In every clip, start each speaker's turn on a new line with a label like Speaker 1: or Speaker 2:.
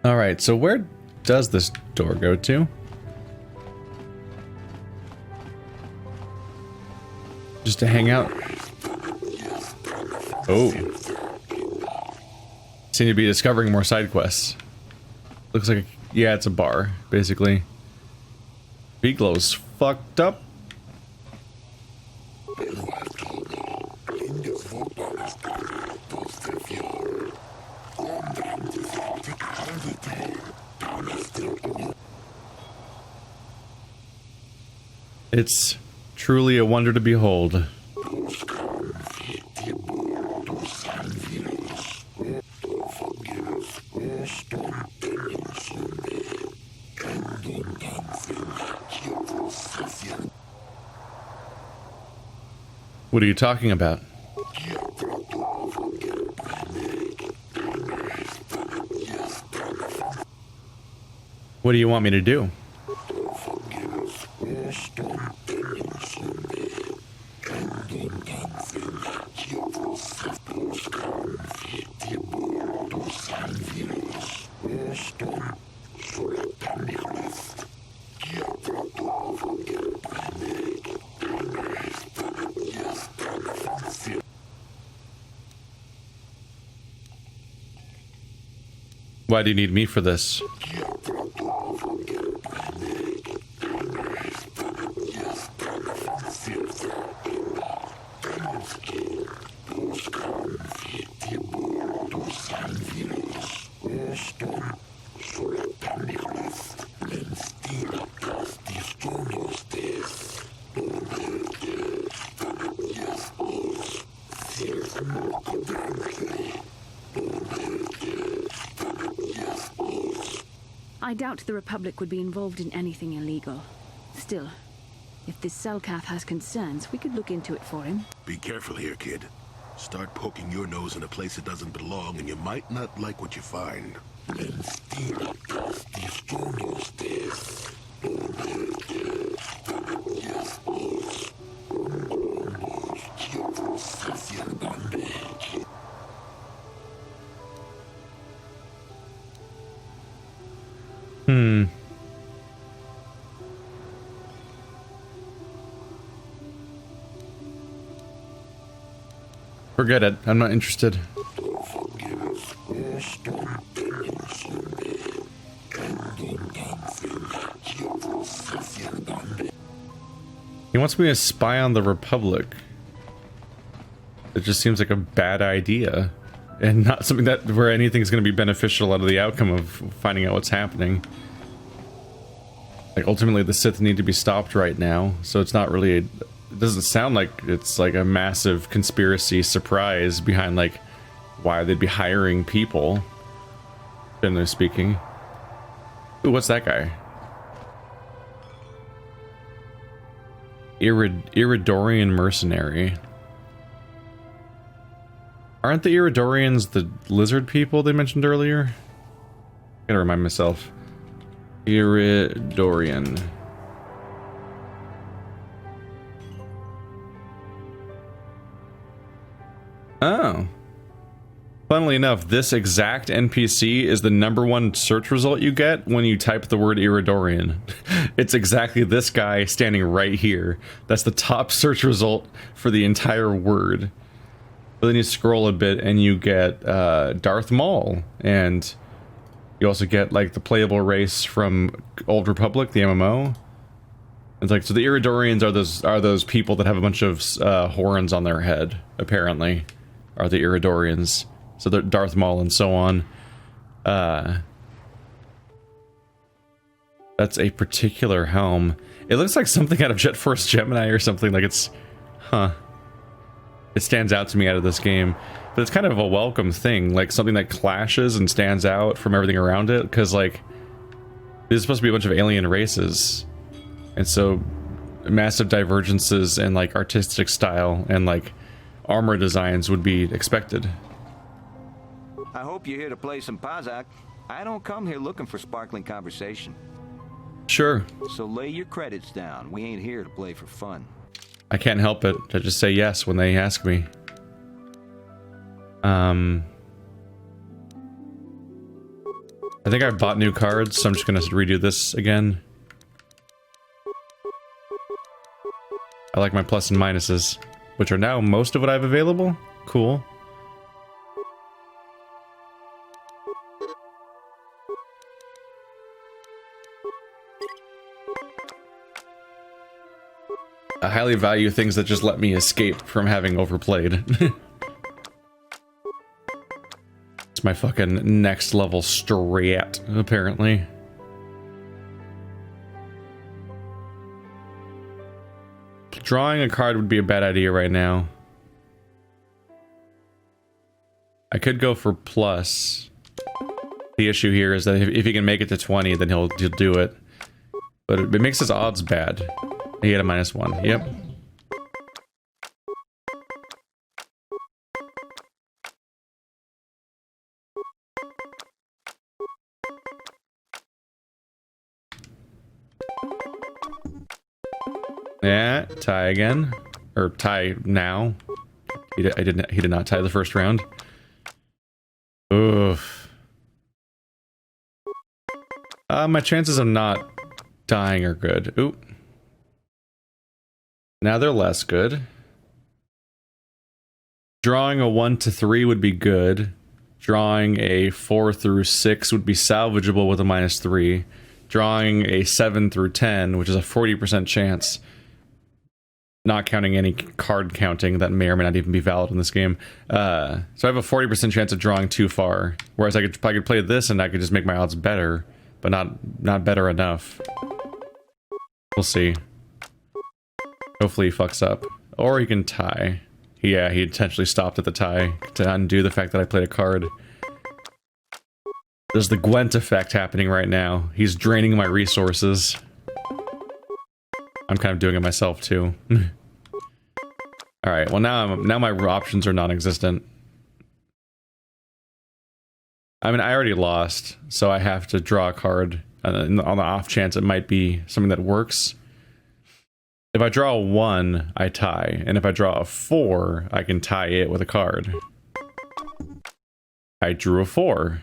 Speaker 1: All right, so where does this door go to? Just to hang out? Oh. Seem to be discovering more side quests. Looks like, yeah, it's a bar, basically. Bigelow's fucked up. It's truly a wonder to behold. What are you talking about? What do you want me to do? Why do you need me for this?
Speaker 2: I doubt the Republic would be involved in anything illegal. Still, if this Selkath has concerns, we could look into it for him.
Speaker 3: Be careful here, kid. Start poking your nose in a place it doesn't belong, and you might not like what you find.
Speaker 1: Forget it. I'm not interested. He wants me to spy on the Republic. It just seems like a bad idea. And not something that where anything's going to be beneficial out of the outcome of finding out what's happening. Like, ultimately, the Sith need to be stopped right now, so it's not really it doesn't sound like it's like a massive conspiracy surprise behind, like, why they'd be hiring people, generally speaking. Ooh, what's that guy? Iridorian mercenary. Aren't the Iridorians the lizard people they mentioned earlier? Gotta remind myself. Iridorian. Oh. Funnily enough, this exact NPC is the #1 search result you get when you type the word Iridorian. It's exactly this guy standing right here. That's the top search result for the entire word. But then you scroll a bit and you get Darth Maul, and you also get like the playable race from Old Republic, the MMO. It's like, so the Iridorians are those people that have a bunch of horns on their head, apparently, are the Iridorians. So they're Darth Maul and so on. That's a particular helm. It looks like something out of Jet Force Gemini or something. Like it's, it stands out to me out of this game. But it's kind of a welcome thing, like something that clashes and stands out from everything around it, because like this is supposed to be a bunch of alien races, and so massive divergences in like artistic style and like armor designs would be expected.
Speaker 4: I hope you're here to play some Pazak. I don't come here looking for sparkling conversation.
Speaker 1: Sure.
Speaker 4: So lay your credits down. We ain't here to play for fun.
Speaker 1: I can't help it. I just say yes when they ask me. I think I bought new cards, so I'm just gonna redo this again. I like my plus and minuses, which are now most of what I have available. Cool. I highly value things that just let me escape from having overplayed. It's my fucking next level strat, apparently. Drawing a card would be a bad idea right now. I could go for plus. The issue here is that if he can make it to 20, then he'll do it. But it makes his odds bad. He had a -1. Yep. Yeah, tie again. Or tie now. He did not tie the first round. Oof. My chances of not dying are good. Oop. Now they're less good. Drawing a 1 to 3 would be good. Drawing a 4 through 6 would be salvageable with a -3. Drawing a 7 through 10, which is a 40% chance. Not counting any card counting that may or may not even be valid in this game. So I have a 40% chance of drawing too far. Whereas I could play this and I could just make my odds better, but not better enough. We'll see. Hopefully he fucks up. Or he can tie. Yeah, he intentionally stopped at the tie to undo the fact that I played a card. There's the Gwent effect happening right now. He's draining my resources. I'm kind of doing it myself too. Alright, well now my options are non-existent. I mean, I already lost, so I have to draw a card on the off chance it might be something that works. If I draw a 1, I tie, and if I draw a 4, I can tie it with a card. I drew a 4.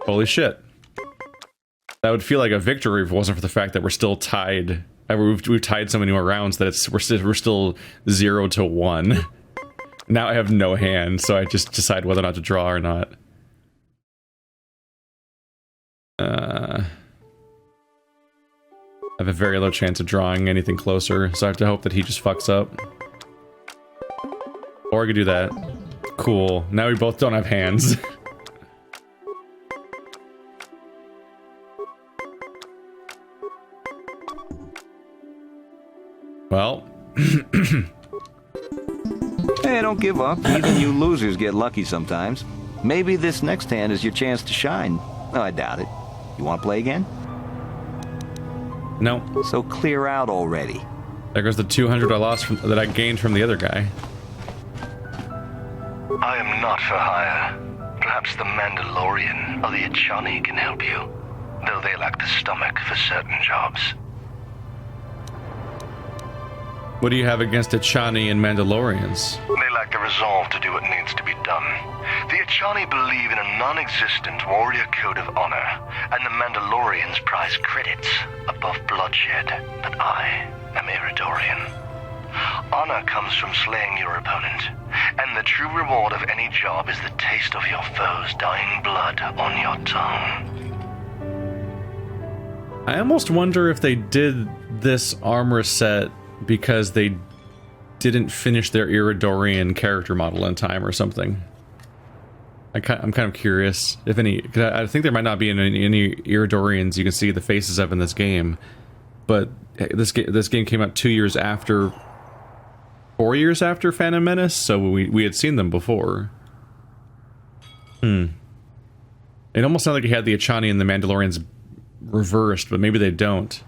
Speaker 1: Holy shit. That would feel like a victory if it wasn't for the fact that we're still tied. We've tied so many more rounds that we're still 0 to 1. Now I have no hand, so I just decide whether or not to draw or not. I have a very low chance of drawing anything closer, so I have to hope that he just fucks up. Or I could do that. Cool. Now we both don't have hands. Well.
Speaker 4: Hey, don't give up. Even you losers get lucky sometimes. Maybe this next hand is your chance to shine. Oh, I doubt it. You want to play again?
Speaker 1: No.
Speaker 4: So clear out already.
Speaker 1: There goes the 200 I lost that I gained from the other guy.
Speaker 5: I am not for hire. Perhaps the Mandalorian or the Achani can help you, though they lack the stomach for certain jobs.
Speaker 1: What do you have against Achani and Mandalorians?
Speaker 5: They lack the resolve to do what needs to be done. The Achani believe in a non-existent warrior code of honor, and the Mandalorians prize credits above bloodshed, but I am Iridorian. Honor comes from slaying your opponent, and the true reward of any job is the taste of your foe's dying blood on your tongue.
Speaker 1: I almost wonder if they did this armor set because they didn't finish their Iridorian character model in time or something. I'm kind of curious if any, cause I think there might not be any Iridorians you can see the faces of in this game, but this game came out 2 years after, 4 years after Phantom Menace, so we had seen them before. It almost sounded like he had the Achani and the Mandalorians reversed, but maybe they don't.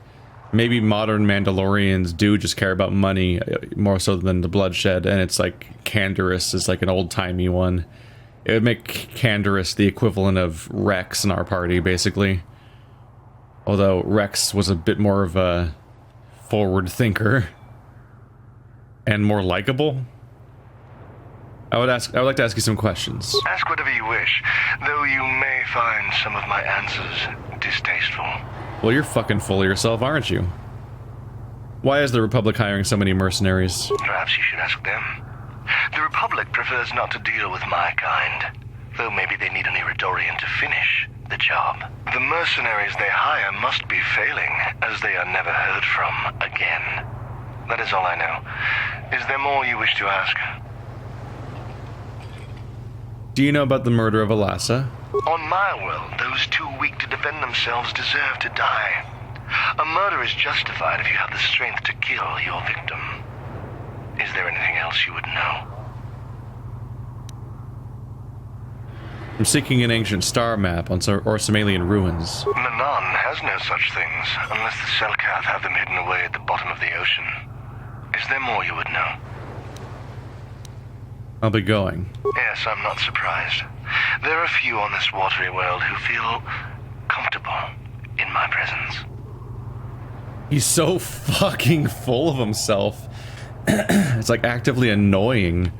Speaker 1: Maybe modern Mandalorians do just care about money more so than the bloodshed, and it's like Canderous is like an old-timey one. It would make Canderous the equivalent of Rex in our party, basically. Although Rex was a bit more of a forward thinker. And more likable. I would like to ask you some questions.
Speaker 5: Ask whatever you wish, though you may find some of my answers distasteful.
Speaker 1: Well, you're fucking full of yourself, aren't you? Why is the Republic hiring so many mercenaries?
Speaker 5: Perhaps you should ask them. The Republic prefers not to deal with my kind, though maybe they need an Iridorian to finish the job. The mercenaries they hire must be failing, as they are never heard from again. That is all I know. Is there more you wish to ask?
Speaker 1: Do you know about the murder of Alassa?
Speaker 5: On my world, those too weak to defend themselves deserve to die. A murder is justified if you have the strength to kill your victim. Is there anything else you would know?
Speaker 1: I'm seeking an ancient star map on some alien ruins.
Speaker 5: Manan has no such things, unless the Selkath have them hidden away at the bottom of the ocean. Is there more you would know?
Speaker 1: I'll be going.
Speaker 5: Yes, I'm not surprised. There are few on this watery world who feel comfortable in my presence.
Speaker 1: He's so fucking full of himself. It's like actively annoying.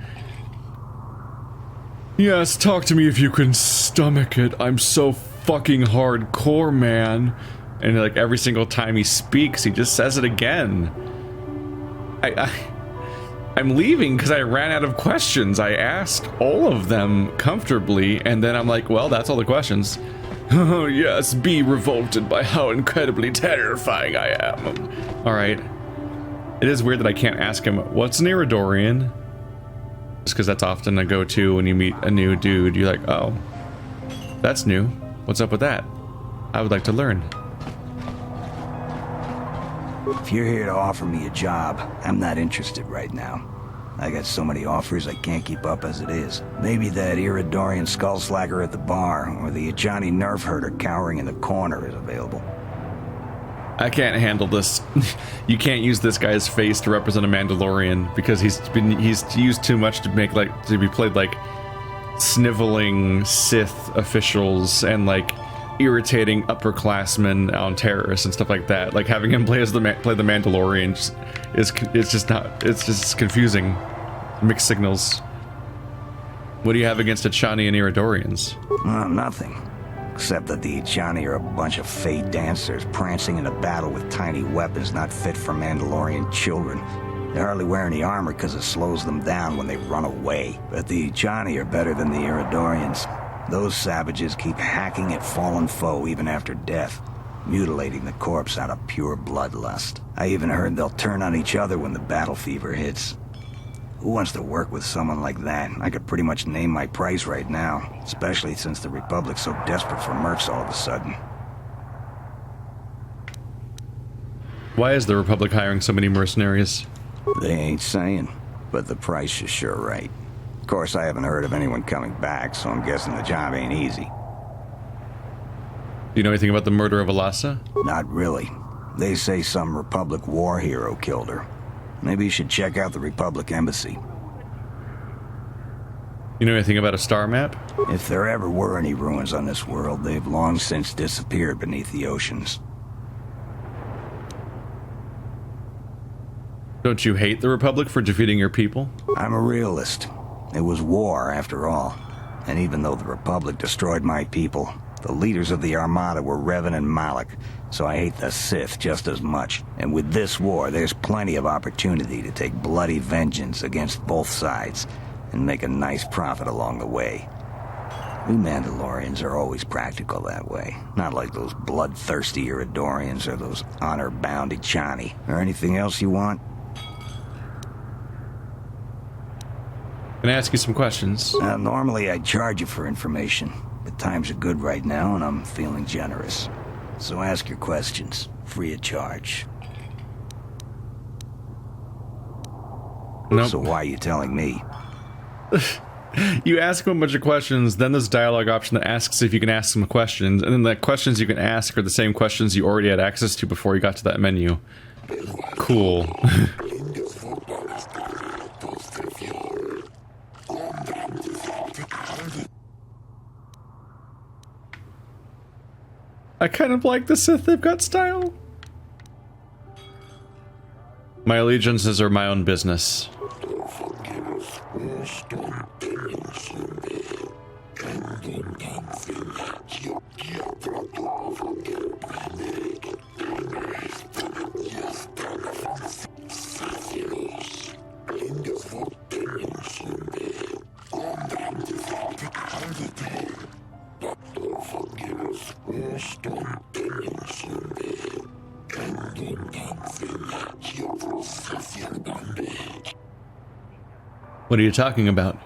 Speaker 1: Yes, talk to me if you can stomach it. I'm so fucking hardcore, man. And like every single time he speaks, he just says it again. I'm leaving because I ran out of questions. I asked all of them comfortably, and then I'm like, well, that's all the questions. Oh yes, be revolted by how incredibly terrifying I am. Alright. It is weird that I can't ask him, what's an Iridorian? Just because that's often a go-to when you meet a new dude. You're like, oh, that's new. What's up with that? I would like to learn.
Speaker 6: If you're here to offer me a job, I'm not interested right now. I got so many offers I can't keep up as it is. Maybe that Iridorian skullslacker at the bar, or the Ajani nerf herder cowering in the corner is available.
Speaker 1: I can't handle this. You can't use this guy's face to represent a Mandalorian because he's used too much to be played like sniveling Sith officials and like irritating upperclassmen on terrorists and stuff like that. Like having him play the Mandalorian it's just confusing. Mixed signals. What do you have against Ajani and Iridorians?
Speaker 6: Nothing. Except that the Ajani are a bunch of fey dancers prancing into battle with tiny weapons not fit for Mandalorian children. They hardly wear any armor because it slows them down when they run away. But the Ajani are better than the Iridorians. Those savages keep hacking at fallen foe even after death, mutilating the corpse out of pure bloodlust. I even heard they'll turn on each other when the battle fever hits. Who wants to work with someone like that? I could pretty much name my price right now, especially since the Republic's so desperate for mercs all of a sudden.
Speaker 1: Why is the Republic hiring so many mercenaries?
Speaker 6: They ain't saying, but the price is sure right. Of course, I haven't heard of anyone coming back, so I'm guessing the job ain't easy.
Speaker 1: Do you know anything about the murder of Alassa?
Speaker 6: Not really. They say some Republic war hero killed her. Maybe you should check out the Republic Embassy.
Speaker 1: You know anything about a star map?
Speaker 6: If there ever were any ruins on this world, they've long since disappeared beneath the oceans.
Speaker 1: Don't you hate the Republic for defeating your people?
Speaker 6: I'm a realist. It was war, after all. And even though the Republic destroyed my people, the leaders of the Armada were Revan and Malak, so I hate the Sith just as much. And with this war, there's plenty of opportunity to take bloody vengeance against both sides, and make a nice profit along the way. We Mandalorians are always practical that way, not like those bloodthirsty Iridorians or those honor-bound Ajani. Or anything else you want?
Speaker 1: Can I ask you some questions?
Speaker 6: Normally I'd charge you for information, but times are good right now and I'm feeling generous. So ask your questions, free of charge.
Speaker 1: Nope.
Speaker 6: So why are you telling me?
Speaker 1: You ask him a bunch of questions, then there's a dialogue option that asks if you can ask some questions, and then the questions you can ask are the same questions you already had access to before you got to that menu. Cool. I kind of like the Sith, they've got style. My allegiances are my own business. What are you talking about?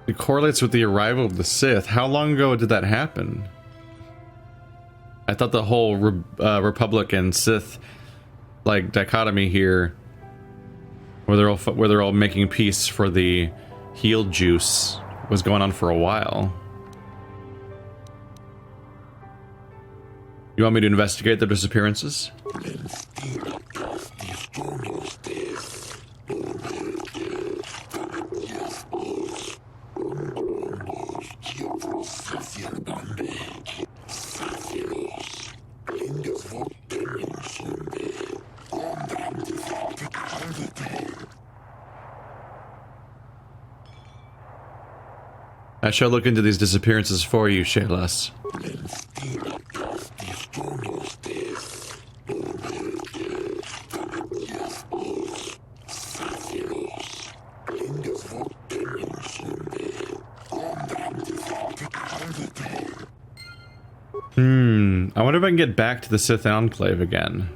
Speaker 1: It correlates with the arrival of the Sith. How long ago did that happen? I thought the whole Republic and Sith like dichotomy here, where they're all making peace for the healed juice, was going on for a while. You want me to investigate their disappearances? I shall look into these disappearances for you, Shaylas. I wonder if I can get back to the Sith Enclave again.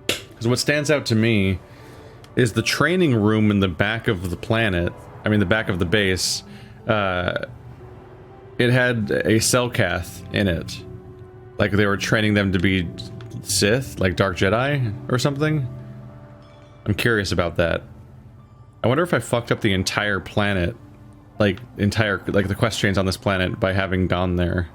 Speaker 1: Because what stands out to me is the training room in the back of the planet, I mean the back of the base. It had a Selkath in it. Like they were training them to be Sith, like Dark Jedi or something. I'm curious about that. I wonder if I fucked up the entire planet, like the quest chains on this planet by having gone there.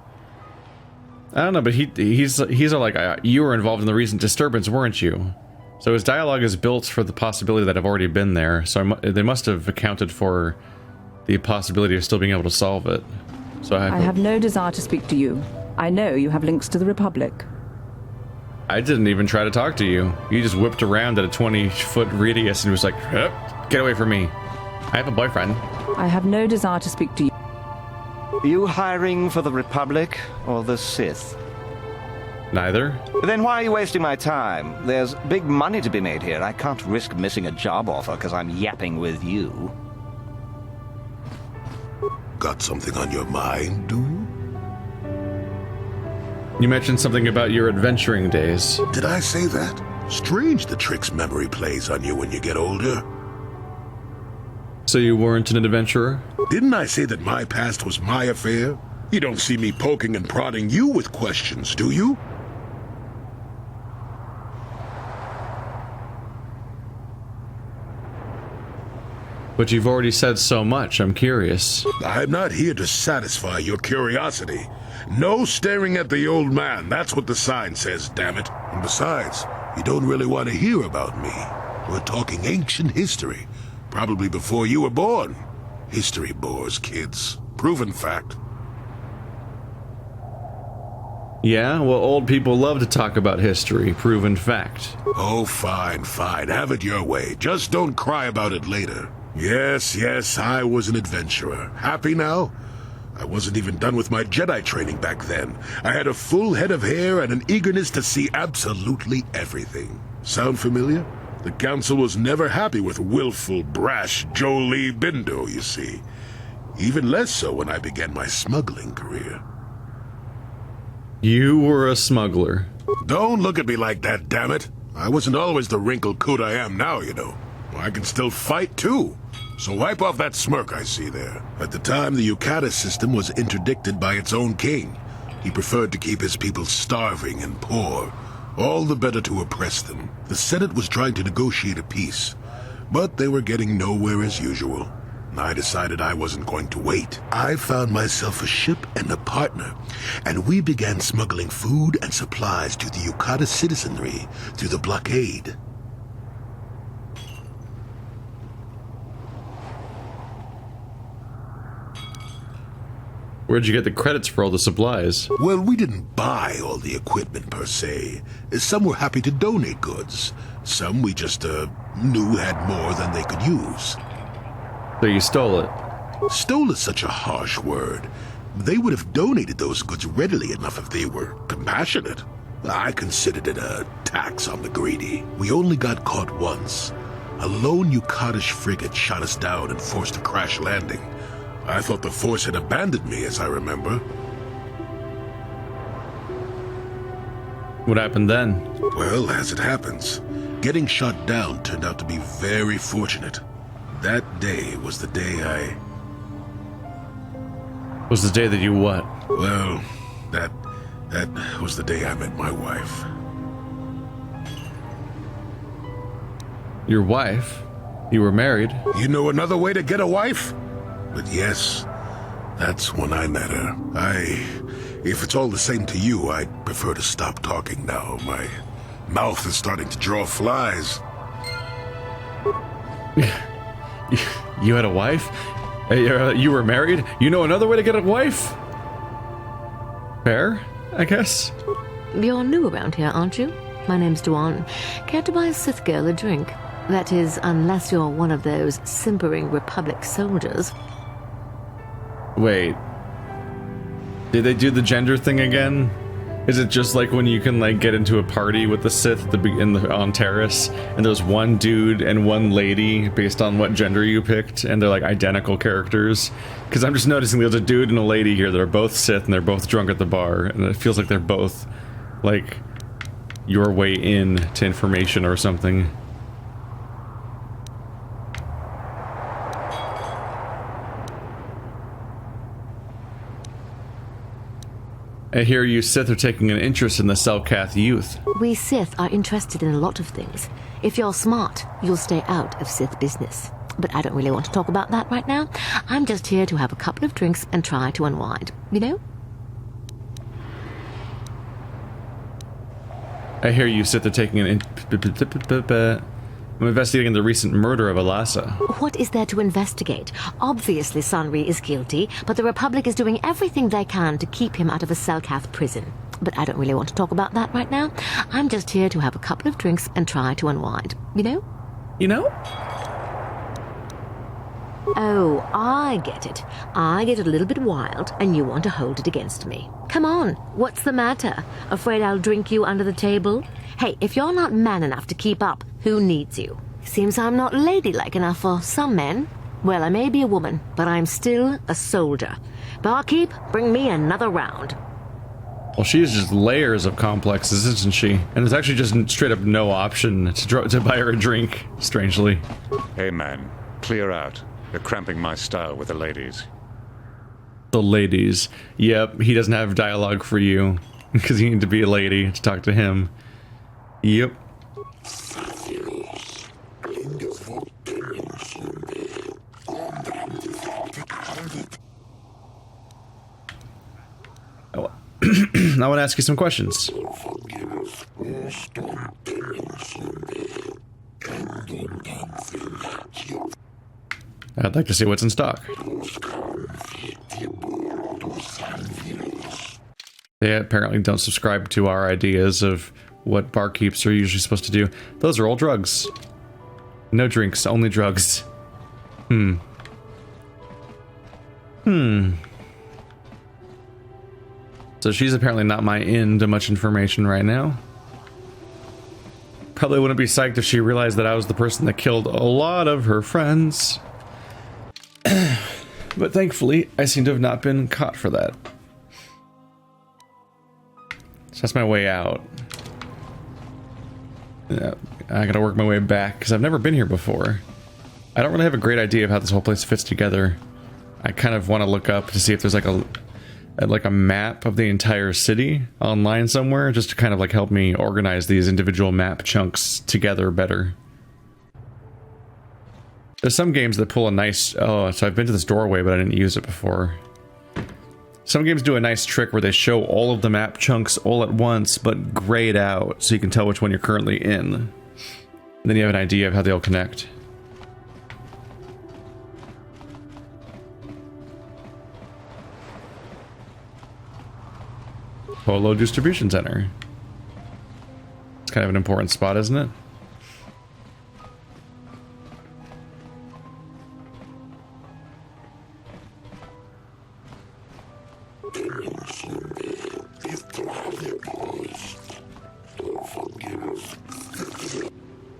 Speaker 1: I don't know, but he's like, you were involved in the recent disturbance, weren't you? So his dialogue is built for the possibility that I've already been there, so they must have accounted for the possibility of still being able to solve it. So I
Speaker 7: have no desire to speak to you. I know you have links to the Republic.
Speaker 1: I didn't even try to talk to you. You just whipped around at a 20-foot radius and was like, get away from me. I have a boyfriend.
Speaker 7: I have no desire to speak to you.
Speaker 4: You hiring for the Republic or the Sith?
Speaker 1: Neither.
Speaker 4: Then why are you wasting my time? There's big money to be made here. I can't risk missing a job offer because I'm yapping with you.
Speaker 3: Got something on your mind, dude?
Speaker 1: You mentioned something about your adventuring days.
Speaker 3: Did I say that? Strange the tricks memory plays on you when you get older.
Speaker 1: So you weren't an adventurer?
Speaker 3: Didn't I say that my past was my affair? You don't see me poking and prodding you with questions, do you?
Speaker 1: But you've already said so much, I'm curious.
Speaker 3: I'm not here to satisfy your curiosity. No staring at the old man, that's what the sign says, damn it. And besides, you don't really want to hear about me. We're talking ancient history, probably before you were born. History bores kids. Proven fact.
Speaker 1: Yeah, well, old people love to talk about history. Proven fact.
Speaker 3: Oh, fine, fine. Have it your way. Just don't cry about it later. Yes, I was an adventurer. Happy now? I wasn't even done with my Jedi training back then. I had a full head of hair and an eagerness to see absolutely everything. Sound familiar? The Council was never happy with willful, brash Jolie Bindo, you see. Even less so when I began my smuggling career.
Speaker 1: You were a smuggler.
Speaker 3: Don't look at me like that, damn it. I wasn't always the wrinkled coot I am now, you know. I can still fight, too. So wipe off that smirk I see there. At the time, the Yukata system was interdicted by its own king. He preferred to keep his people starving and poor, all the better to oppress them. The Senate was trying to negotiate a peace, but they were getting nowhere as usual. I decided I wasn't going to wait. I found myself a ship and a partner, and we began smuggling food and supplies to the Yukata citizenry through the blockade.
Speaker 1: Where'd you get the credits for all the supplies?
Speaker 3: Well, we didn't buy all the equipment per se. Some were happy to donate goods. Some we just, knew had more than they could use.
Speaker 1: So you stole it.
Speaker 3: Stole is such a harsh word. They would have donated those goods readily enough if they were compassionate. I considered it a tax on the greedy. We only got caught once. A lone Yucatish frigate shot us down and forced a crash landing. I thought the Force had abandoned me, as I remember.
Speaker 1: What happened then?
Speaker 3: Well, as it happens, getting shot down turned out to be very fortunate. That day was the day I...
Speaker 1: Was the day that you what?
Speaker 3: Well, that was the day I met my wife.
Speaker 1: Your wife? You were married?
Speaker 3: You know another way to get a wife? But yes, that's when I met her. If it's all the same to you, I'd prefer to stop talking now. My mouth is starting to draw flies.
Speaker 1: You had a wife? You were married? You know another way to get a wife? Fair, I guess?
Speaker 8: You're new around here, aren't you? My name's Duan. Care to buy a Sith girl a drink? That is, unless you're one of those simpering Republic soldiers.
Speaker 1: Wait. Did they do the gender thing again? Is it just like when you can like get into a party with the Sith on Terrace, and there's one dude and one lady based on what gender you picked, and they're like identical characters? Because I'm just noticing there's a dude and a lady here that are both Sith, and they're both drunk at the bar, and it feels like they're both like your way in to information or something. I hear you Sith are taking an interest in the Selkath youth.
Speaker 8: We Sith are interested in a lot of things. If you're smart, you'll stay out of Sith business. But I don't really want to talk about that right now. I'm just here to have a couple of drinks and try to unwind, you know?
Speaker 1: I hear you Sith are taking an I'm investigating the recent murder of Alasa.
Speaker 8: What is there to investigate? Obviously Sanri is guilty, but the Republic is doing everything they can to keep him out of a Selkath prison. But I don't really want to talk about that right now. I'm just here to have a couple of drinks and try to unwind, you know?
Speaker 1: You know?
Speaker 8: Oh, I get it. I get a little bit wild, and you want to hold it against me. Come on, what's the matter? Afraid I'll drink you under the table? Hey, if you're not man enough to keep up, who needs you? Seems I'm not ladylike enough for some men. Well, I may be a woman, but I'm still a soldier. Barkeep, bring me another round.
Speaker 1: Well, she's just layers of complexes, isn't she? And there's actually just straight up no option to buy her a drink, strangely.
Speaker 9: Hey man, clear out. You're cramping my style with the ladies.
Speaker 1: The ladies. Yep, he doesn't have dialogue for you. Because you need to be a lady to talk to him. Yep. I want to ask you some questions. I'd like to see what's in stock. They apparently don't subscribe to our ideas of what barkeeps are usually supposed to do. Those are all drugs. No drinks, only drugs. So she's apparently not my in to much information right now. Probably wouldn't be psyched if she realized that I was the person that killed a lot of her friends. But thankfully, I seem to have not been caught for that. So that's my way out. Yeah, I gotta work my way back, because I've never been here before. I don't really have a great idea of how this whole place fits together. I kind of want to look up to see if there's like a map of the entire city online somewhere, just to kind of like help me organize these individual map chunks together better. There's some games that pull a nice... Oh, so I've been to this doorway, but I didn't use it before. Some games do a nice trick where they show all of the map chunks all at once, but grayed out, so you can tell which one you're currently in. And then you have an idea of how they all connect. Polo Distribution Center. It's kind of an important spot, isn't it?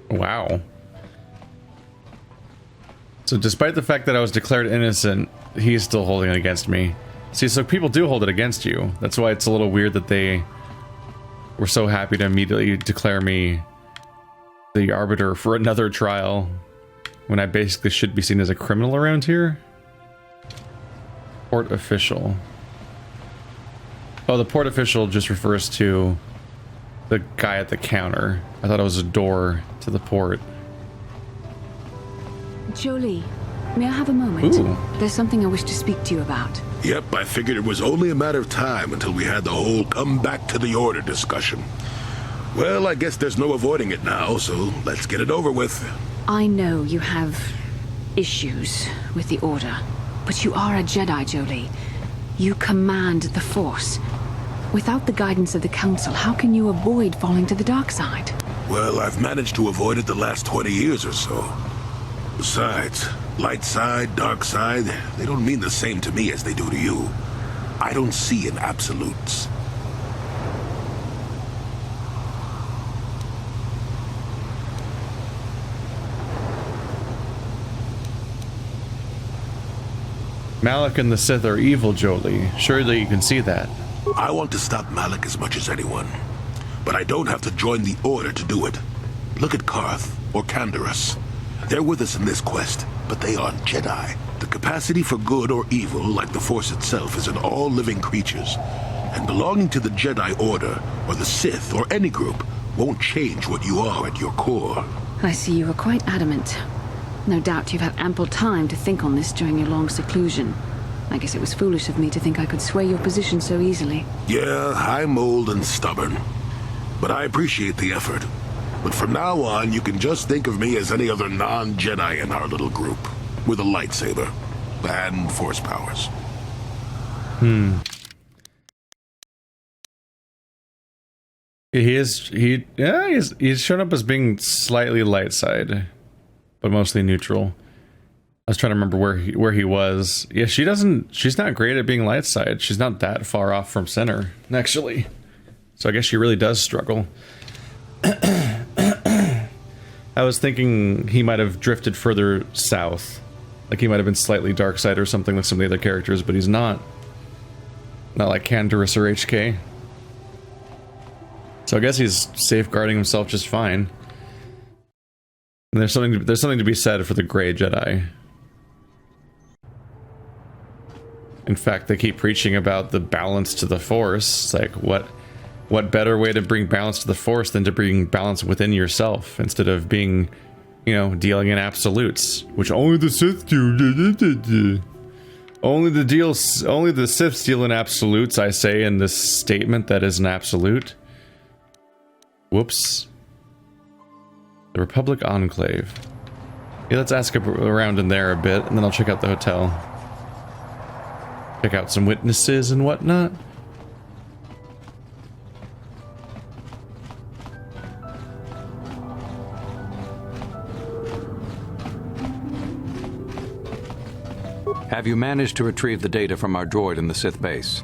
Speaker 1: Wow. So despite the fact that I was declared innocent, he's still holding it against me. See, so people do hold it against you. That's why it's a little weird that they were so happy to immediately declare me the arbiter for another trial when I basically should be seen as a criminal around here. Port official. Oh, the port official just refers to the guy at the counter. I thought it was a door to the port.
Speaker 2: Jolie, may I have a moment?
Speaker 1: Ooh.
Speaker 2: There's something I wish to speak to you about.
Speaker 3: Yep, I figured it was only a matter of time until we had the whole come back to the order discussion. Well, I guess there's no avoiding it now, so let's get it over with.
Speaker 2: I know you have issues with the Order, but you are a Jedi, Jolie. You command the Force. Without the guidance of the Council, how can you avoid falling to the dark side?
Speaker 3: Well, I've managed to avoid it the last 20 years or so. Besides, light side, dark side, they don't mean the same to me as they do to you. I don't see in absolutes.
Speaker 1: Malak and the Sith are evil, Jolie. Surely you can see that.
Speaker 3: I want to stop Malak as much as anyone. But I don't have to join the Order to do it. Look at Karth or Canderous. They're with us in this quest, but they aren't Jedi. The capacity for good or evil, like the Force itself, is in all living creatures. And belonging to the Jedi Order, or the Sith, or any group, won't change what you are at your core.
Speaker 2: I see you are quite adamant. No doubt you've had ample time to think on this during your long seclusion. I guess it was foolish of me to think I could sway your position so easily.
Speaker 3: Yeah, I'm old and stubborn. But I appreciate the effort. But from now on, you can just think of me as any other non-Jedi in our little group. With a lightsaber. And Force powers.
Speaker 1: He's shown up as being slightly light side, but mostly neutral. I was trying to remember where he was. Yeah, she's not great at being light side. She's not that far off from center, actually. So I guess she really does struggle. I was thinking he might have drifted further south. Like he might have been slightly dark side or something like some of the other characters, but he's not. Not like Canderous or HK. So I guess he's safeguarding himself just fine. And there's something to be said for the gray Jedi. In fact, they keep preaching about the balance to the Force. It's like, what better way to bring balance to the Force than to bring balance within yourself instead of being, dealing in absolutes, which only the Sith do. Only the Sith deal in absolutes, I say in this statement that is an absolute. Whoops. The Republic Enclave. Yeah, let's ask around in there a bit, and then I'll check out the hotel. Check out some witnesses and whatnot.
Speaker 10: Have you managed to retrieve the data from our droid in the Sith base?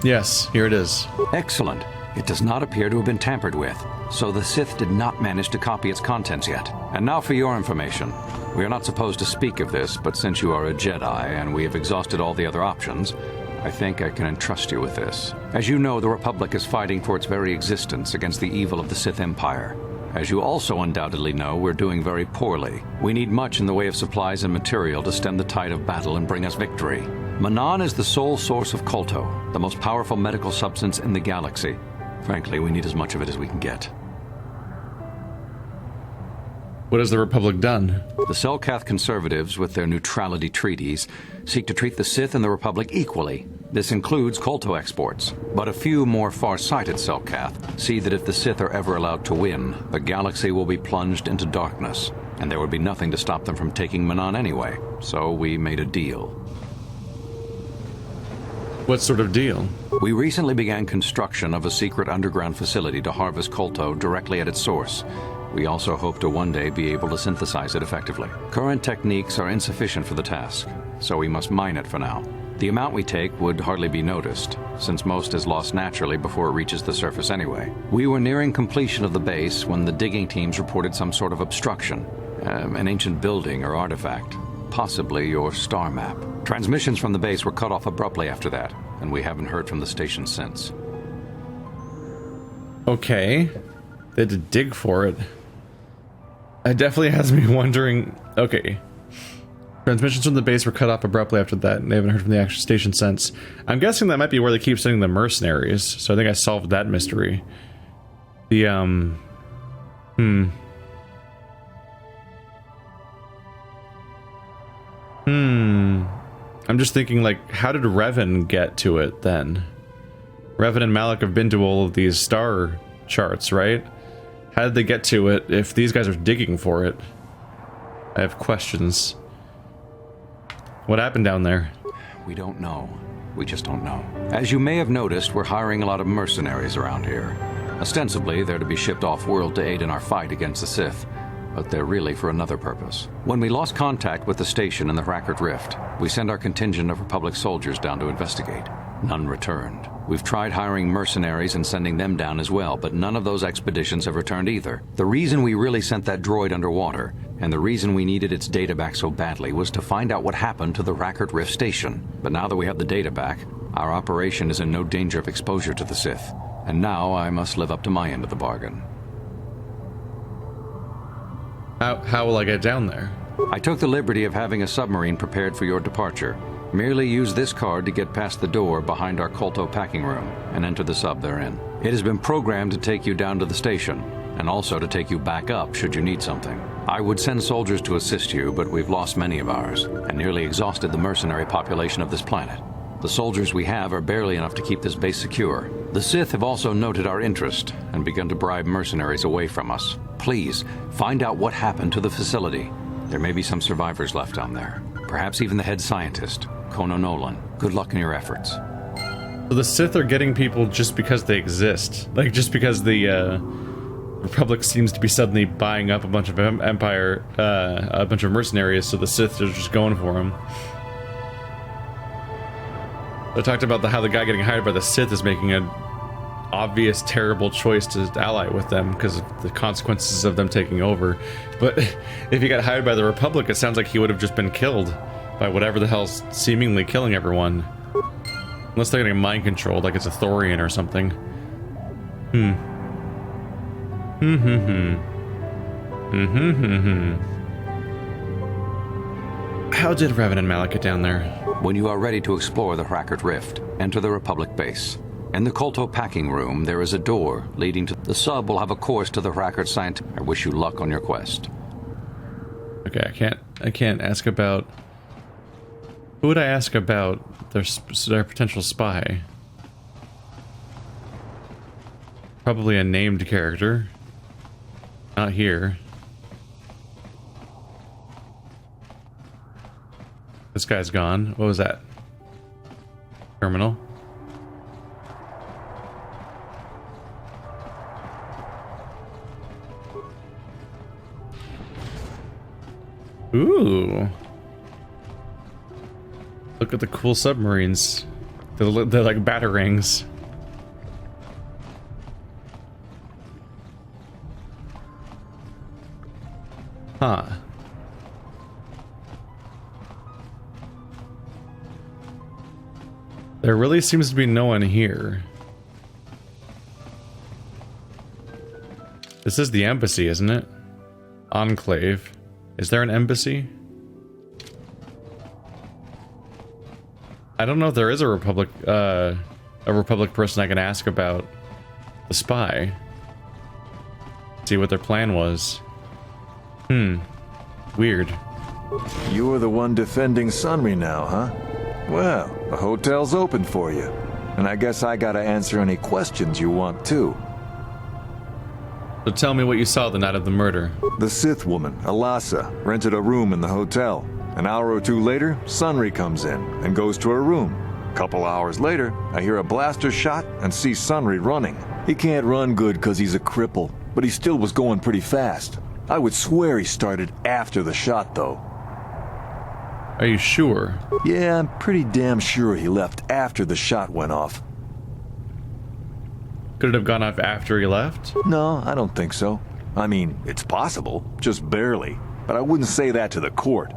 Speaker 1: Yes, here it is.
Speaker 10: Excellent. It does not appear to have been tampered with, so the Sith did not manage to copy its contents yet. And now for your information. We are not supposed to speak of this, but since you are a Jedi and we have exhausted all the other options, I think I can entrust you with this. As you know, the Republic is fighting for its very existence against the evil of the Sith Empire. As you also undoubtedly know, we're doing very poorly. We need much in the way of supplies and material to stem the tide of battle and bring us victory. Manan is the sole source of Kolto, the most powerful medical substance in the galaxy. Frankly, we need as much of it as we can get.
Speaker 1: What has the Republic done?
Speaker 10: The Selkath conservatives, with their neutrality treaties, seek to treat the Sith and the Republic equally. This includes Kolto exports. But a few more far-sighted Selkath see that if the Sith are ever allowed to win, the galaxy will be plunged into darkness, and there would be nothing to stop them from taking Manan anyway. So we made a deal.
Speaker 1: What sort of deal?
Speaker 10: We recently began construction of a secret underground facility to harvest colto directly at its source. We also hope to one day be able to synthesize it effectively. Current techniques are insufficient for the task, so we must mine it for now. The amount we take would hardly be noticed, since most is lost naturally before it reaches the surface anyway. We were nearing completion of the base when the digging teams reported some sort of obstruction, an ancient building or artifact, possibly your star map. Transmissions from the base were cut off abruptly after that, and we haven't heard from the station since.
Speaker 1: Okay. They had to dig for it. It definitely has me wondering... Okay. Transmissions from the base were cut off abruptly after that, and they haven't heard from the actual station since. I'm guessing that might be where they keep sending the mercenaries, so I think I solved that mystery. The, I'm just thinking, like, how did Revan get to it, then? Revan and Malak have been to all of these star charts, right? How did they get to it if these guys are digging for it? I have questions. What happened down there?
Speaker 10: We don't know. We just don't know. As you may have noticed, we're hiring a lot of mercenaries around here. Ostensibly, they're to be shipped off-world to aid in our fight against the Sith, but they're really for another purpose. When we lost contact with the station in the Rackard Rift, we sent our contingent of Republic soldiers down to investigate. None returned. We've tried hiring mercenaries and sending them down as well, but none of those expeditions have returned either. The reason we really sent that droid underwater, and the reason we needed its data back so badly, was to find out what happened to the Rackard Rift station. But now that we have the data back, our operation is in no danger of exposure to the Sith. And now I must live up to my end of the bargain.
Speaker 1: How will I get down there?
Speaker 10: I took the liberty of having a submarine prepared for your departure. Merely use this card to get past the door behind our colto packing room and enter the sub therein. It has been programmed to take you down to the station, and also to take you back up should you need something. I would send soldiers to assist you, but we've lost many of ours, and nearly exhausted the mercenary population of this planet. The soldiers we have are barely enough to keep this base secure. The Sith have also noted our interest and begun to bribe mercenaries away from us. Please, find out what happened to the facility. There may be some survivors left down there. Perhaps even the head scientist, Kono Nolan. Good luck in your efforts.
Speaker 1: So the Sith are getting people just because they exist. Like, just because the Republic seems to be suddenly buying up a bunch of Empire, a bunch of mercenaries, so the Sith are just going for them. I talked about how the guy getting hired by the Sith is making an obvious, terrible choice to ally with them because of the consequences of them taking over. But if he got hired by the Republic, it sounds like he would have just been killed by whatever the hell's seemingly killing everyone. Unless they're getting mind controlled, like it's a Thorian or something. How did Revan and Malak get down there?
Speaker 10: When you are ready to explore the Rackard Rift, enter the Republic base. In the colto packing room, there is a door leading to... The sub will have a course to the Rackard science. I wish you luck on your quest.
Speaker 1: Okay, I can't ask about... Who would I ask about their potential spy? Probably a named character. Not here. This guy's gone. What was that? Terminal. Ooh. Look at the cool submarines. They're like batarangs. Huh. There really seems to be no one here. This is the embassy, isn't it? Enclave. Is there an embassy? I don't know if there is a Republic person I can ask about the spy. See what their plan was. Weird.
Speaker 11: You are the one defending Sunry now, huh? Well, the hotel's open for you. And I guess I gotta answer any questions you want too.
Speaker 1: So tell me what you saw the night of the murder.
Speaker 11: The Sith woman, Alasa, rented a room in the hotel. An hour or two later, Sunry comes in and goes to her room. Couple hours later, I hear a blaster shot and see Sunry running. He can't run good because he's a cripple, but he still was going pretty fast. I would swear he started after the shot, though.
Speaker 1: Are you sure?
Speaker 11: Yeah, I'm pretty damn sure he left after the shot went off.
Speaker 1: Could it have gone off after he left?
Speaker 11: No, I don't think so. I mean, it's possible, just barely. But I wouldn't say that to the court.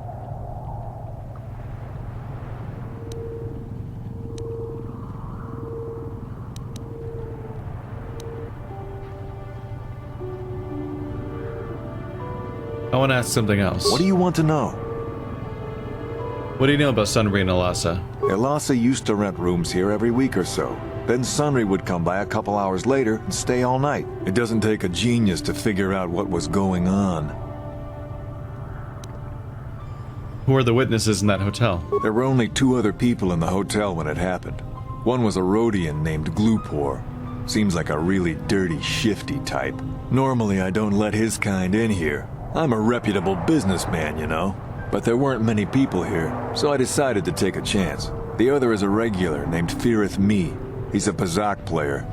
Speaker 1: I want to ask something else.
Speaker 11: What do you want to know?
Speaker 1: What do you know about Sunry and Elasa?
Speaker 11: Elasa used to rent rooms here every week or so. Then Sunry would come by a couple hours later and stay all night. It doesn't take a genius to figure out what was going on.
Speaker 1: Who are the witnesses in that hotel?
Speaker 11: There were only 2 other people in the hotel when it happened. One was a Rhodian named Glupor. Seems like a really dirty, shifty type. Normally I don't let his kind in here. I'm a reputable businessman, you know. But there weren't many people here, so I decided to take a chance. The other is a regular named Feareth Me. He's a Pazak player.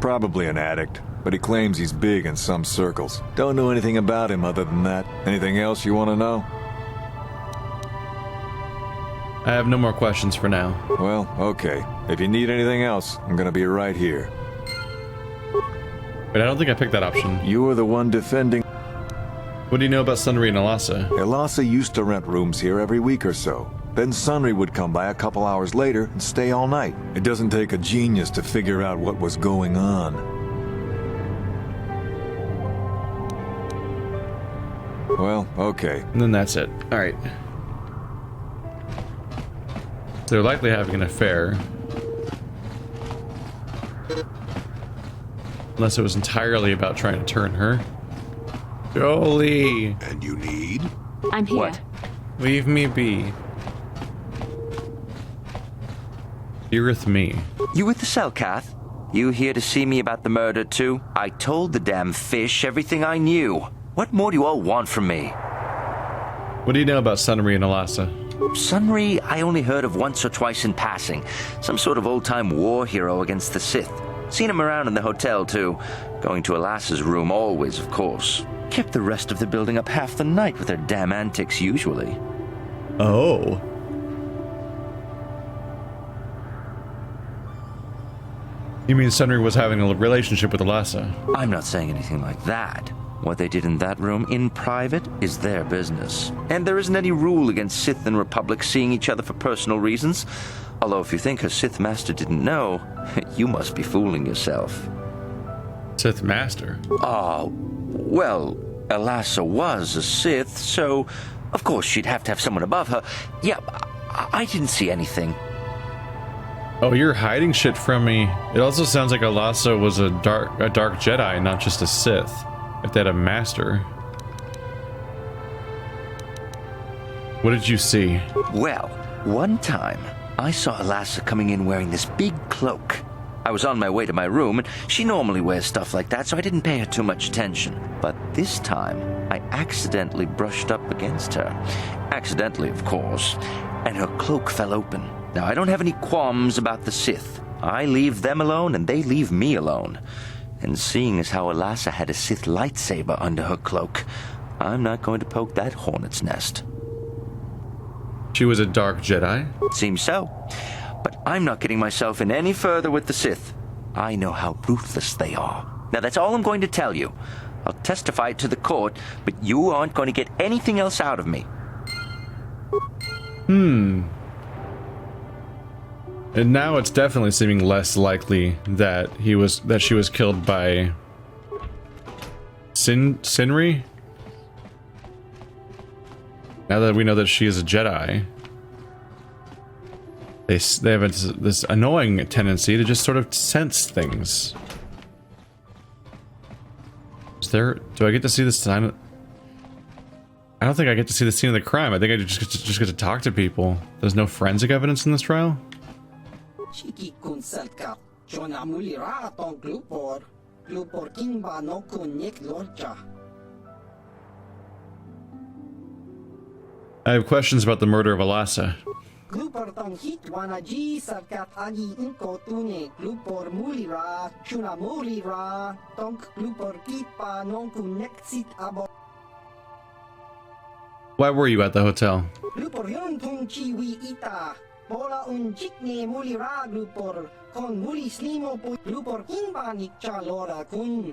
Speaker 11: Probably an addict, but he claims he's big in some circles. Don't know anything about him other than that. Anything else you want to know?
Speaker 1: I have no more questions for now.
Speaker 11: Well, okay. If you need anything else, I'm gonna be right here.
Speaker 1: But I don't think I picked that option.
Speaker 11: You were the one defending...
Speaker 1: What do you know about Sunry and Elasa?
Speaker 11: Elasa used to rent rooms here every week or so. Then Sunry would come by a couple hours later and stay all night. It doesn't take a genius to figure out what was going on. Well, okay.
Speaker 1: And then that's it. Alright. They're likely having an affair. Unless it was entirely about trying to turn her. Jolie!
Speaker 3: And you need?
Speaker 2: I'm here.
Speaker 4: What?
Speaker 1: Leave me be. Feareth Me.
Speaker 12: You with the cell, Kath? You here to see me about the murder, too? I told the damn fish everything I knew. What more do you all want from me?
Speaker 1: What do you know about Sunry and Elasa?
Speaker 12: Sunry, I only heard of once or twice in passing. Some sort of old-time war hero against the Sith. Seen him around in the hotel, too. Going to Elasa's room always, of course. Kept the rest of the building up half the night with their damn antics usually.
Speaker 1: Oh. You mean Sunry was having a relationship with Elasa?
Speaker 12: I'm not saying anything like that. What they did in that room in private is their business. And there isn't any rule against Sith and Republic seeing each other for personal reasons. Although if you think her Sith Master didn't know, you must be fooling yourself.
Speaker 1: Sith Master?
Speaker 12: Well, Elasa was a Sith, so of course she'd have to have someone above her. Yeah, I didn't see anything.
Speaker 1: Oh, you're hiding shit from me. It also sounds like Elasa was a dark Jedi, not just a Sith. If they had a master. What did you see?
Speaker 12: Well, one time, I saw Elasa coming in wearing this big cloak. I was on my way to my room, and she normally wears stuff like that, so I didn't pay her too much attention. But this time, I accidentally brushed up against her. Accidentally, of course. And her cloak fell open. Now, I don't have any qualms about the Sith. I leave them alone, and they leave me alone. And seeing as how Elasa had a Sith lightsaber under her cloak, I'm not going to poke that hornet's nest.
Speaker 1: She was a dark Jedi?
Speaker 12: Seems so. But I'm not getting myself in any further with the Sith. I know how ruthless they are. Now, that's all I'm going to tell you. I'll testify it to the court, but you aren't going to get anything else out of me.
Speaker 1: And now it's definitely seeming less likely that she was killed by Sinri. Now that we know that she is a Jedi, they have this annoying tendency to just sort of sense things. Do I get to see the sign? I don't think I get to see the scene of the crime. I think I just get to talk to people. There's no forensic evidence in this trial? I have questions about the murder of Elasa.
Speaker 13: tang hit wanaji sarkat agi inko tune glupor mulira chuna mulira tonk glupor kipa nonku nexit abo.
Speaker 1: Why were you at the hotel?
Speaker 13: Glupor yun tung chiwi ita. Bola un jikne mulira glupor kon muli slimo po glupor kimba nikcha lora kun.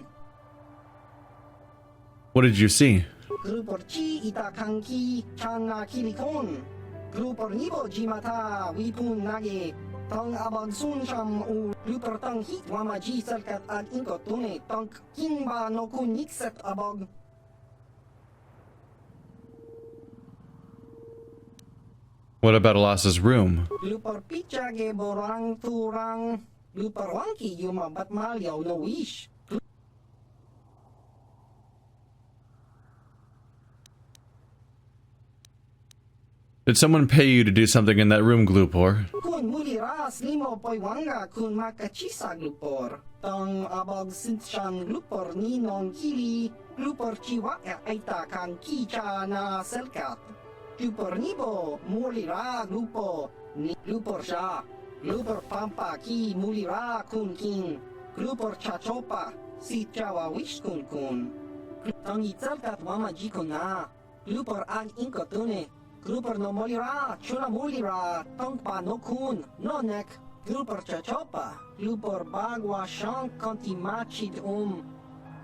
Speaker 1: What did you see?
Speaker 13: Glupor chi ita kanki chana kilikon. Glupor nibo jimata wipun nage. Tong abag sun sham u glupor tong hit wamaji salkat ad inko tune tong kimba no kun nikset abog.
Speaker 1: What about Alas's room?
Speaker 13: Glupor pichage borang turang. Glupor wanki yuma bat malyaw no wish.
Speaker 1: Did someone pay you to do something in that room, Glupor?
Speaker 13: Kun mulira slimo poy wanga kun makachisa glupor. Tong abog sinshan glupor ni non kili. Glupor chiwa aita kan kicha na selkat. Glupor nibo mulira glupo ni glupor sha. Glupor pampa ki mulira kun king. Glupor chachopa si chawa wish kun kun. Tong itselkat wama jiko na. Glupor ag inko tune. Glupor no molira, chuna mulira, tongpa no kun, no nek, glupor chachopa, glupor bagwa shank konti machid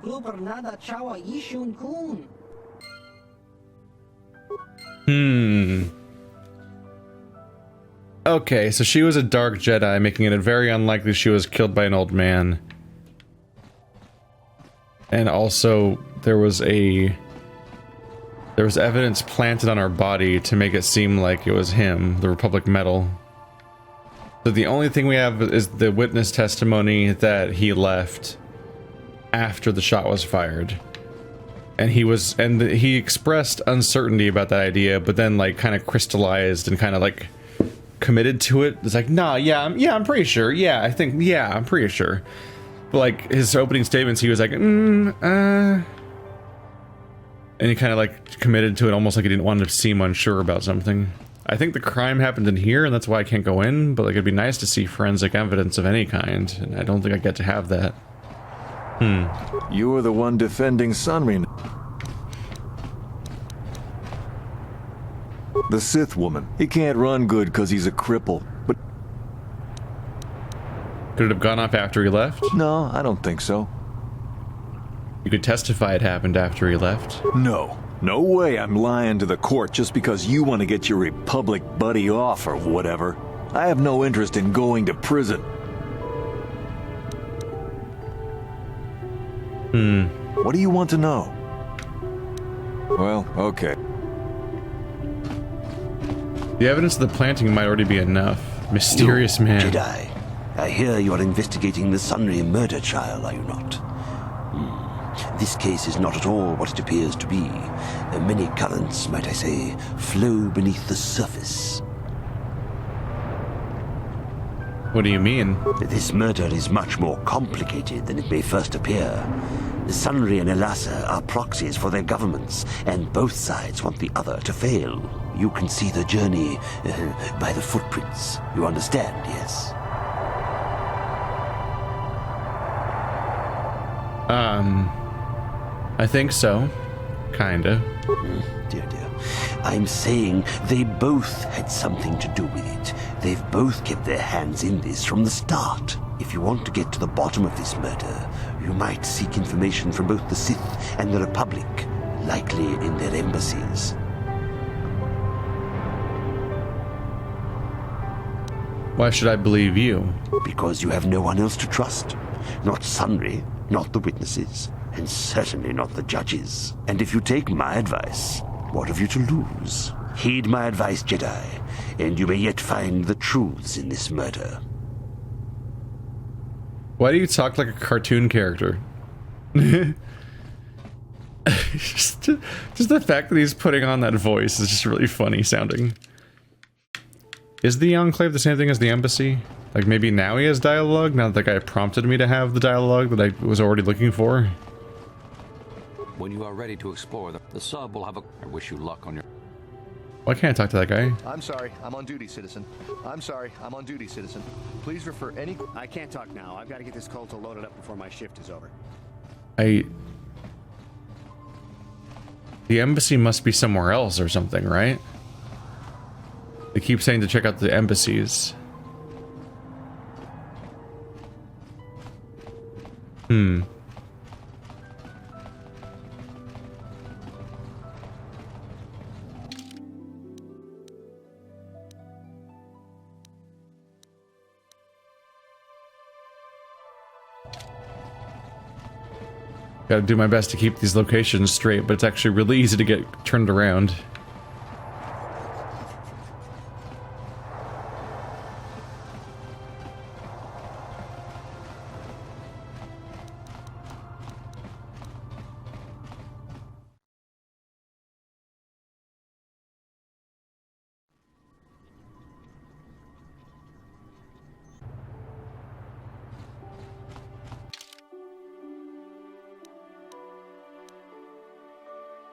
Speaker 13: glupor nada chawa yishun kun.
Speaker 1: Okay, so she was a dark Jedi, making it very unlikely she was killed by an old man. And also, there was evidence planted on our body to make it seem like it was him, the Republic medal. So the only thing we have is the witness testimony that he left after the shot was fired. And he expressed uncertainty about that idea, but then like kind of crystallized and kind of like committed to it. It's like, nah, I'm pretty sure. I'm pretty sure. But like his opening statements, he was like, and he kind of like committed to it almost like he didn't want to seem unsure about something. I think the crime happened in here and that's why I can't go in, but like it'd be nice to see forensic evidence of any kind, and I don't think I get to have that.
Speaker 11: You were the one defending Sunry. The Sith woman. He can't run good because he's a cripple, but...
Speaker 1: Could it have gone off after he left?
Speaker 11: No, I don't think so.
Speaker 1: You could testify it happened after he left.
Speaker 11: No. No way I'm lying to the court just because you want to get your Republic buddy off or whatever. I have no interest in going to prison. What do you want to know? Well, okay.
Speaker 1: The evidence of the planting might already be enough. Mysterious man.
Speaker 14: Jedi, I hear you are investigating the Sunry murder trial, are you not? This case is not at all what it appears to be. Many currents, might I say, flow beneath the surface.
Speaker 1: What do you mean?
Speaker 14: This murder is much more complicated than it may first appear. Sunry and Elassa are proxies for their governments, and both sides want the other to fail. You can see the journey by the footprints. You understand, yes?
Speaker 1: I think so. Kinda.
Speaker 14: Dear. I'm saying they both had something to do with it. They've both kept their hands in this from the start. If you want to get to the bottom of this murder, you might seek information from both the Sith and the Republic, likely in their embassies.
Speaker 1: Why should I believe you?
Speaker 14: Because you have no one else to trust. Not Sunry, not the witnesses, and certainly not the judges. And if you take my advice, what have you to lose? Heed my advice, Jedi, and you may yet find the truths in this murder.
Speaker 1: Why do you talk like a cartoon character? just the fact that he's putting on that voice is just really funny sounding. Is the Enclave the same thing as the Embassy? Like maybe now he has dialogue, now that the guy prompted me to have the dialogue that I was already looking for?
Speaker 10: When you are ready to explore, the sub will have a... I wish you luck on your...
Speaker 1: Why can't I talk to that guy?
Speaker 15: I'm sorry, I'm on duty, citizen. I'm sorry, I'm on duty, citizen. Please refer any...
Speaker 16: I can't talk now. I've got to get this Colto loaded up before my shift is over.
Speaker 1: The embassy must be somewhere else or something, right? They keep saying to check out the embassies. Gotta do my best to keep these locations straight, but it's actually really easy to get turned around.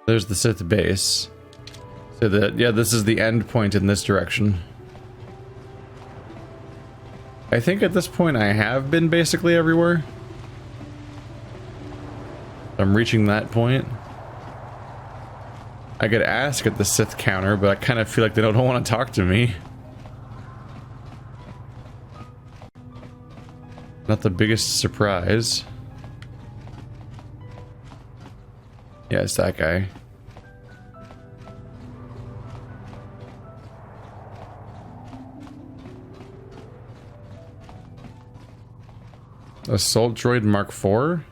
Speaker 1: There's the Sith base. So that, yeah, this is the end point in this direction. I think at this point I have been basically everywhere. I'm reaching that point. I could ask at the Sith counter, but I kind of feel like they don't want to talk to me. Not the biggest surprise. Yeah, it's that guy. Assault droid Mark IV?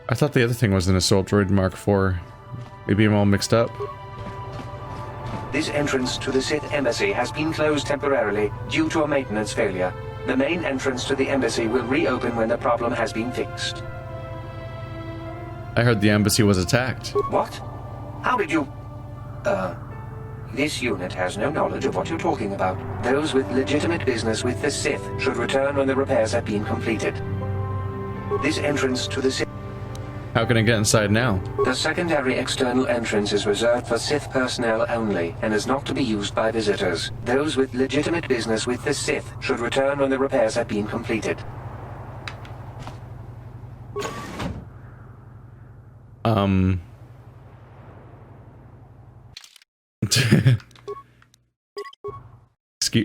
Speaker 1: I thought the other thing was an assault droid Mark IV. Maybe I'm all mixed up.
Speaker 17: This entrance to the Sith embassy has been closed temporarily due to a maintenance failure. The main entrance to the embassy will reopen when the problem has been fixed.
Speaker 1: I heard the embassy was attacked.
Speaker 17: What? How did you... This unit has no knowledge of what you're talking about. Those with legitimate business with the Sith should return when the repairs have been completed. This entrance to the Sith...
Speaker 1: How can I get inside now?
Speaker 17: The secondary external entrance is reserved for Sith personnel only and is not to be used by visitors. Those with legitimate business with the Sith should return when the repairs have been completed.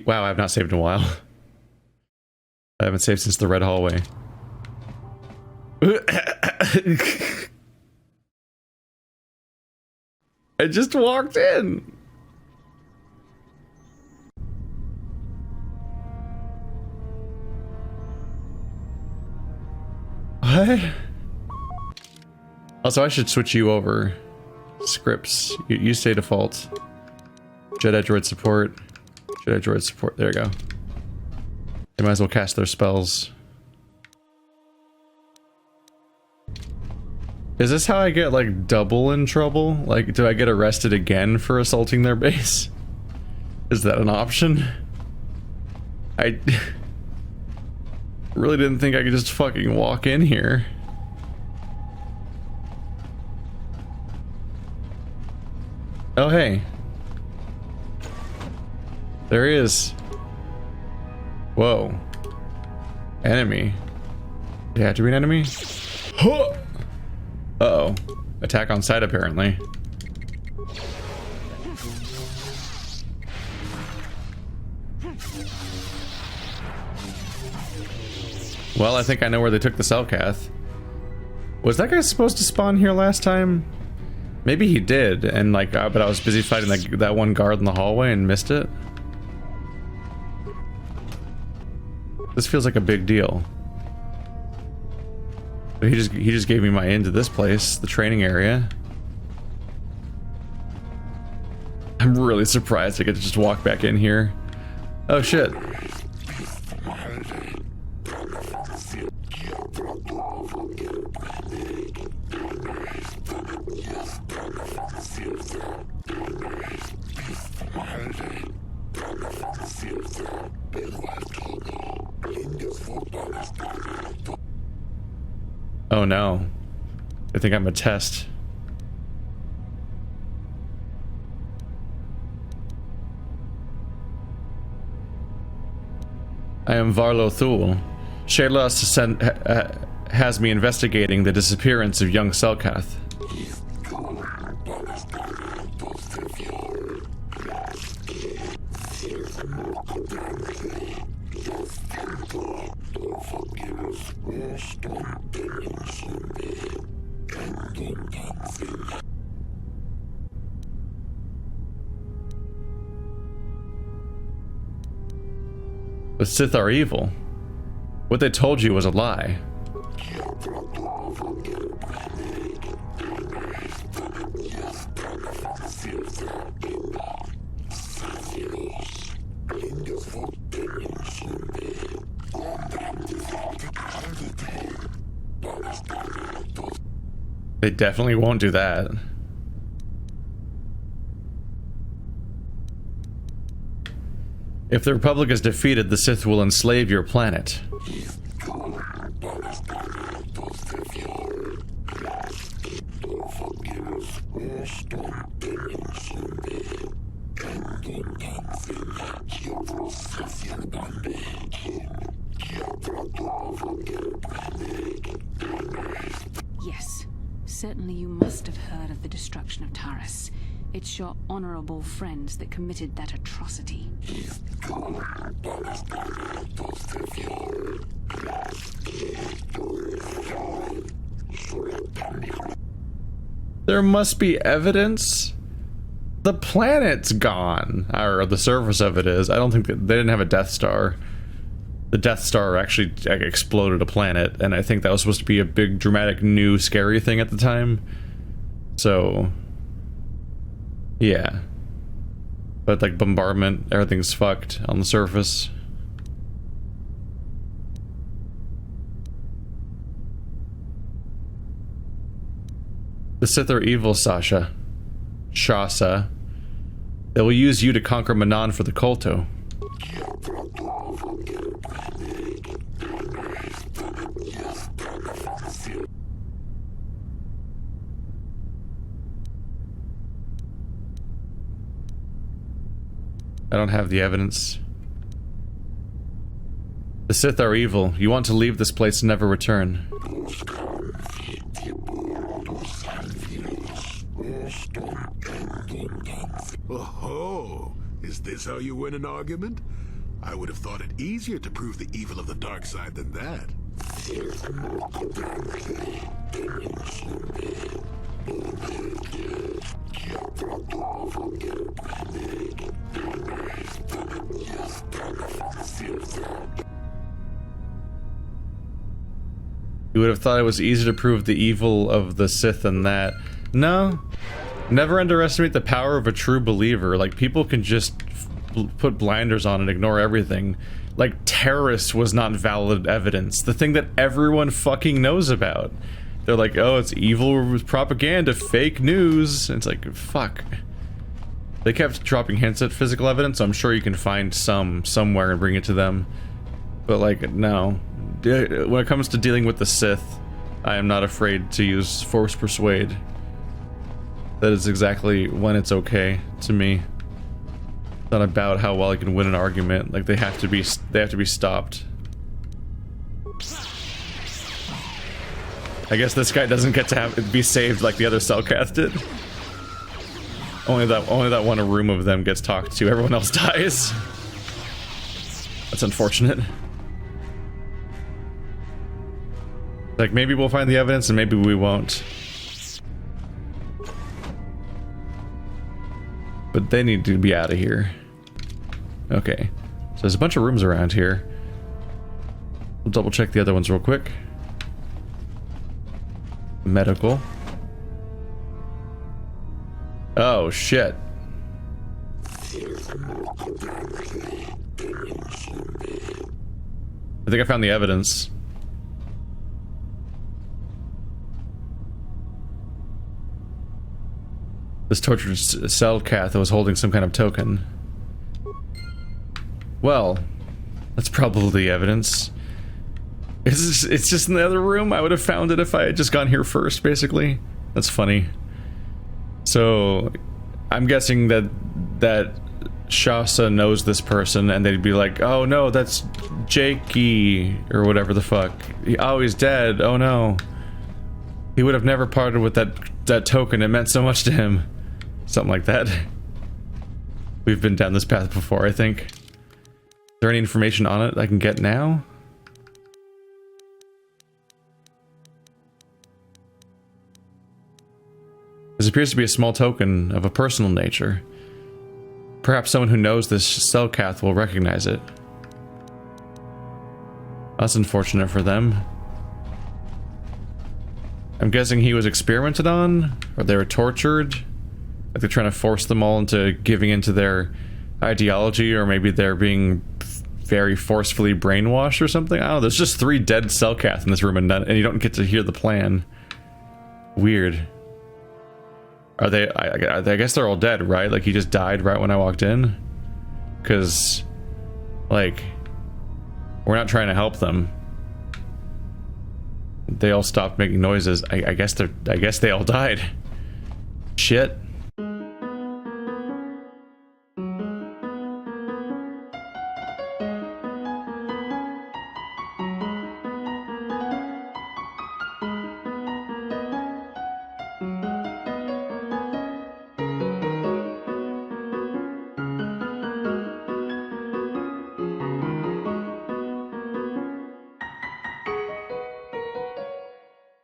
Speaker 1: Wow, I've not saved in a while. I haven't saved since the red hallway. I just walked in. What? Also, I should switch you over. Scripts. You stay default. Jedi droid support. Jedi droid support. There you go. They might as well cast their spells. Is this how I get, like, double in trouble? Like, do I get arrested again for assaulting their base? Is that an option? I really didn't think I could just fucking walk in here. Oh, hey. There he is. Whoa. Enemy. Do you have to be an enemy? Huh! Uh-oh. Attack on sight, apparently. Well, I think I know where they took the Selkath. Was that guy supposed to spawn here last time? Maybe he did, and like, but I was busy fighting that one guard in the hallway and missed it. This feels like a big deal. But he just gave me my into this place, the training area. I'm really surprised I get to just walk back in here. Oh shit. Oh no. I think I'm a test. I am Varlo Thul. Shayla has me investigating the disappearance of young Selkath. The Sith are evil. What they told you was a lie. They definitely won't do that. If the Republic is defeated, the Sith will enslave your planet.
Speaker 2: Yes, certainly you must have heard of the destruction of Taris. It's your honorable friends that committed that atrocity.
Speaker 1: There must be evidence. The planet's gone, or the surface of it is. I don't think that they didn't have a Death Star. The Death Star actually exploded a planet, and I think that was supposed to be a big, dramatic, new, scary thing at the time. So, yeah. But like bombardment, everything's fucked on the surface. The Sith are evil, Sasha. Shasa. They will use you to conquer Manan for the Kolto. I don't have the evidence. The Sith are evil. You want to leave this place and never return.
Speaker 3: Oh, is this how you win an argument? I would have thought it easier to prove the evil of the dark side than that.
Speaker 1: You would have thought it was easier to prove the evil of the Sith than that. No. Never underestimate the power of a true believer. Like, people can just put blinders on and ignore everything. Like, terrorists was not valid evidence. The thing that everyone fucking knows about. They're like, oh, it's evil propaganda, fake news. And it's like, fuck. They kept dropping hints at physical evidence, so I'm sure you can find some somewhere and bring it to them. But like, no. When it comes to dealing with the Sith, I am not afraid to use Force Persuade. That is exactly when it's okay to me. It's not about how well I can win an argument. Like, they have to be stopped. I guess this guy doesn't get to be saved like the other Selkath did. Only that one room of them gets talked to. Everyone else dies. That's unfortunate. Like, maybe we'll find the evidence and maybe we won't. But they need to be out of here. Okay. So there's a bunch of rooms around here. We'll double check the other ones real quick. Medical. Oh, shit. I think I found the evidence. This tortured Selkath was holding some kind of token. Well, that's probably the evidence. It's just in the other room. I would have found it if I had just gone here first, basically. That's funny. So, I'm guessing that Shasa knows this person, and they'd be like, oh no, that's Jakey, or whatever the fuck. Oh, he's dead. Oh no. He would have never parted with that token. It meant so much to him. Something like that. We've been down this path before, I think. Is there any information on it I can get now? This appears to be a small token of a personal nature. Perhaps someone who knows this Selkath will recognize it. That's unfortunate for them. I'm guessing he was experimented on, or they were tortured. Like they're trying to force them all into giving into their ideology, or maybe they're being very forcefully brainwashed or something. I don't know. There's just 3 dead Selkath in this room, and you don't get to hear the plan. Weird. Are they? I guess they're all dead, right? Like he just died right when I walked in. Because, like, we're not trying to help them. They all stopped making noises. I guess they all died. Shit.